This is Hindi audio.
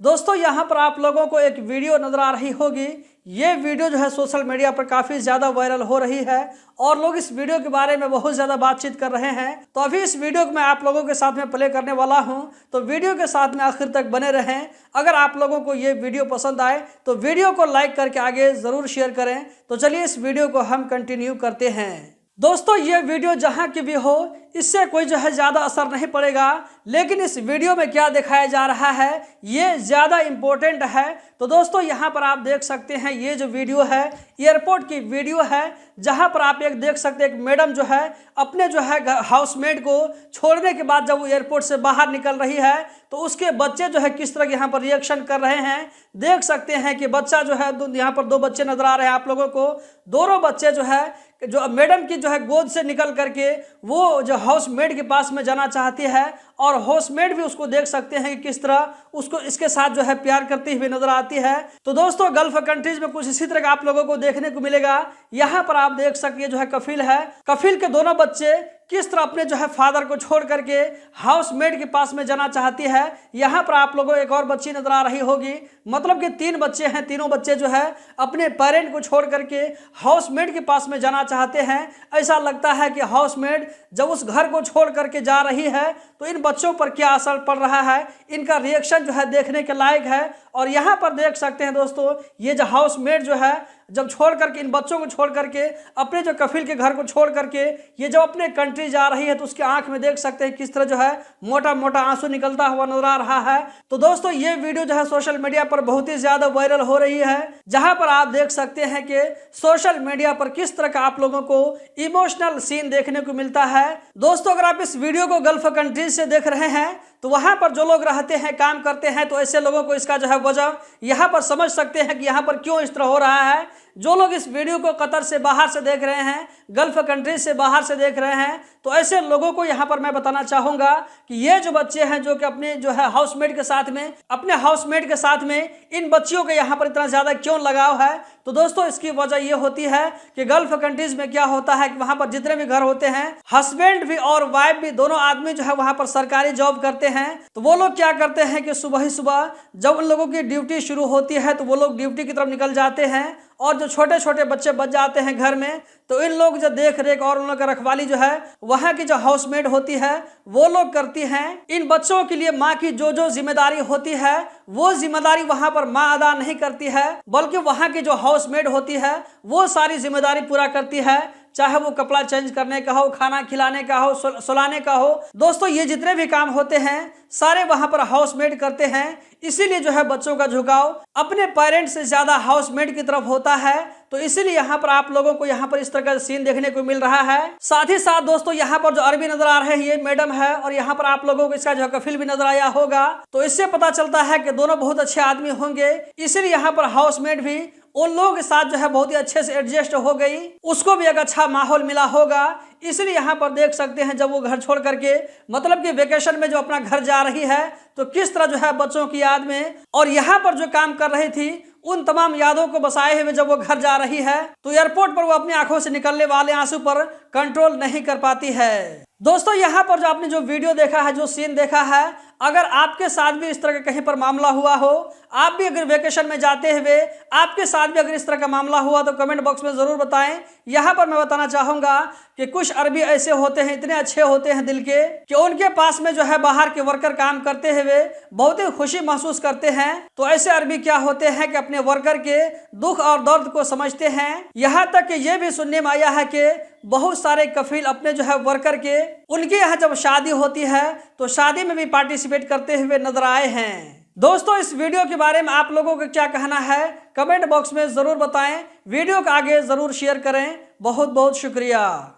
दोस्तों यहाँ पर आप लोगों को एक वीडियो नजर आ रही होगी। ये वीडियो जो है सोशल मीडिया पर काफ़ी ज़्यादा वायरल हो रही है और लोग इस वीडियो के बारे में बहुत ज़्यादा बातचीत कर रहे हैं। तो अभी इस वीडियो को मैं आप लोगों के साथ में प्ले करने वाला हूं, तो वीडियो के साथ में आखिर तक बने रहें। अगर आप लोगों को ये वीडियो पसंद आए तो वीडियो को लाइक करके आगे ज़रूर शेयर करें। तो चलिए इस वीडियो को हम कंटिन्यू करते हैं। दोस्तों ये वीडियो जहाँ की भी हो, इससे कोई जो है ज़्यादा असर नहीं पड़ेगा, लेकिन इस वीडियो में क्या दिखाया जा रहा है ये ज़्यादा इम्पोर्टेंट है। तो दोस्तों यहाँ पर आप देख सकते हैं, ये जो वीडियो है एयरपोर्ट की वीडियो है, जहाँ पर आप एक देख सकते हैं एक मैडम जो है अपने जो है हाउसमेट को छोड़ने के बाद जब वो एयरपोर्ट से बाहर निकल रही है तो उसके बच्चे जो है किस तरह के यहाँ पर रिएक्शन कर रहे हैं। देख सकते हैं कि बच्चा जो है, यहाँ पर दो बच्चे नजर आ रहे हैं आप लोगों को। दोनों बच्चे जो है जो मैडम की जो है गोद से निकल करके वो जो हाउसमेट के पास में जाना चाहती है और हाउसमेट भी उसको देख सकते हैं कि किस तरह उसको इसके साथ जो है प्यार करती हुई नजर आती है। तो दोस्तों गल्फ कंट्रीज में कुछ इसी तरह का आप लोगों को देखने को मिलेगा। यहाँ पर आप देख सकते हैं जो है कफिल है, कफिल के दोनों बच्चे किस तरह अपने जो है फादर को छोड़ करके हाउसमेट के पास में जाना चाहती है। यहाँ पर आप लोगों को एक और बच्ची नजर आ रही होगी, मतलब कि 3 बच्चे हैं, तीनों बच्चे जो है अपने पेरेंट को छोड़ करके हाउसमेट के पास में जाना चाहते हैं। ऐसा लगता है कि हाउसमेट जब उस घर को छोड़ करके जा रही है तो इन बच्चों पर क्या असर पड़ रहा है, इनका रिएक्शन जो है देखने के लायक है। और यहाँ पर देख सकते हैं दोस्तों, ये जो हाउसमेट जो है जब छोड़ करके इन बच्चों को छोड़ करके अपने जो कफिल के घर को छोड़ करके ये जब अपने कंट्री जा रही है तो उसके आंख में देख सकते हैं किस तरह जो है मोटा मोटा आंसू निकलता हुआ नजर आ रहा है। तो दोस्तों ये वीडियो जो है सोशल मीडिया पर बहुत ही ज्यादा वायरल हो रही है, जहां पर आप देख सकते हैं कि सोशल मीडिया पर किस तरह का आप लोगों को इमोशनल सीन देखने को मिलता है। दोस्तों अगर आप इस वीडियो को गल्फ कंट्रीज से देख रहे हैं तो वहां पर जो लोग रहते हैं, काम करते हैं, तो ऐसे लोगों को इसका जो है वजह यहाँ पर समझ सकते हैं कि यहाँ पर क्यों इस तरह हो रहा है। जो लोग इस वीडियो को कतर से बाहर से देख रहे हैं, गल्फ कंट्रीज से बाहर से देख रहे हैं, तो ऐसे लोगों को यहाँ पर मैं बताना चाहूँगा कि ये जो बच्चे हैं जो कि अपने जो है हाउसमेट के साथ में, अपने हाउसमेट के साथ में इन बच्चियों के यहाँ पर इतना ज़्यादा क्यों लगाव है। तो दोस्तों इसकी वजह ये होती है कि गल्फ कंट्रीज में क्या होता है कि वहाँ पर जितने भी घर होते हैं, हस्बैंड भी और वाइफ भी दोनों आदमी जो है वहाँ पर सरकारी जॉब करते हैं। तो वो लोग क्या करते हैं कि सुबह ही सुबह जब उन लोगों की ड्यूटी शुरू होती है तो वो लोग ड्यूटी की तरफ निकल जाते हैं और जो छोटे छोटे बच्चे बच जाते हैं घर में, तो इन लोग जो देख रेख और उन लोगों का रखवाली जो है वहाँ की जो हाउसमेट होती है वो लोग करती हैं। इन बच्चों के लिए माँ की जो जो जिम्मेदारी होती है वो जिम्मेदारी वहाँ पर माँ अदा नहीं करती है, बल्कि वहाँ की जो हाउसमेट होती है वो सारी जिम्मेदारी पूरा करती है, चाहे वो कपड़ा चेंज करने का हो, खाना खिलाने का हो, सुलाने का हो। दोस्तों ये जितने भी काम होते हैं सारे वहां पर हाउसमेट करते हैं। इसीलिए जो है बच्चों का झुकाव अपने पेरेंट्स से ज्यादा हाउसमेट की तरफ होता है। तो इसीलिए यहाँ पर आप लोगों को यहाँ पर इस तरह का सीन देखने को मिल रहा है। साथ ही साथ दोस्तों यहाँ पर जो अरबी नजर आ रहे हैं ये मैडम है और यहाँ पर आप लोगों को इसका जो कफिल भी नजर आया होगा। तो इससे पता चलता है कि दोनों बहुत अच्छे आदमी होंगे, इसीलिए यहाँ पर हाउसमेट भी उन लोगों के साथ जो है बहुत ही अच्छे से एडजस्ट हो गई, उसको भी एक अच्छा माहौल मिला होगा। इसलिए यहाँ पर देख सकते हैं जब वो घर छोड़ करके, मतलब कि वेकेशन में जो अपना घर जा रही है, तो किस तरह जो है बच्चों की याद में और यहाँ पर जो काम कर रही थी उन तमाम यादों को बसाए हुए जब वो घर जा रही है तो एयरपोर्ट पर वो अपनी आंखों से निकलने वाले आंसू पर कंट्रोल नहीं कर पाती है। दोस्तों यहाँ पर जो आपने जो वीडियो देखा है, जो सीन देखा है, अगर आपके साथ भी इस तरह का कहीं पर मामला हुआ हो, आप भी अगर वेकेशन में जाते हुए आपके साथ भी अगर इस तरह का मामला हुआ तो कमेंट बॉक्स में ज़रूर बताएं। यहाँ पर मैं बताना चाहूँगा कि कुछ अरबी ऐसे होते हैं, इतने अच्छे होते हैं दिल के, कि उनके पास में जो है बाहर के वर्कर काम करते हुए बहुत ही खुशी महसूस करते हैं। तो ऐसे अरबी क्या होते हैं कि अपने वर्कर के दुख और दर्द को समझते हैं। यहाँ तक कि ये भी सुनने में आया है कि बहुत सारे कफिल अपने जो है वर्कर के, उनके यहाँ जब शादी होती है तो शादी में भी पार्टिसिपेट करते हुए नजर आए हैं। दोस्तों इस वीडियो के बारे में आप लोगों को क्या कहना है कमेंट बॉक्स में जरूर बताएं, वीडियो को आगे जरूर शेयर करें। बहुत बहुत शुक्रिया।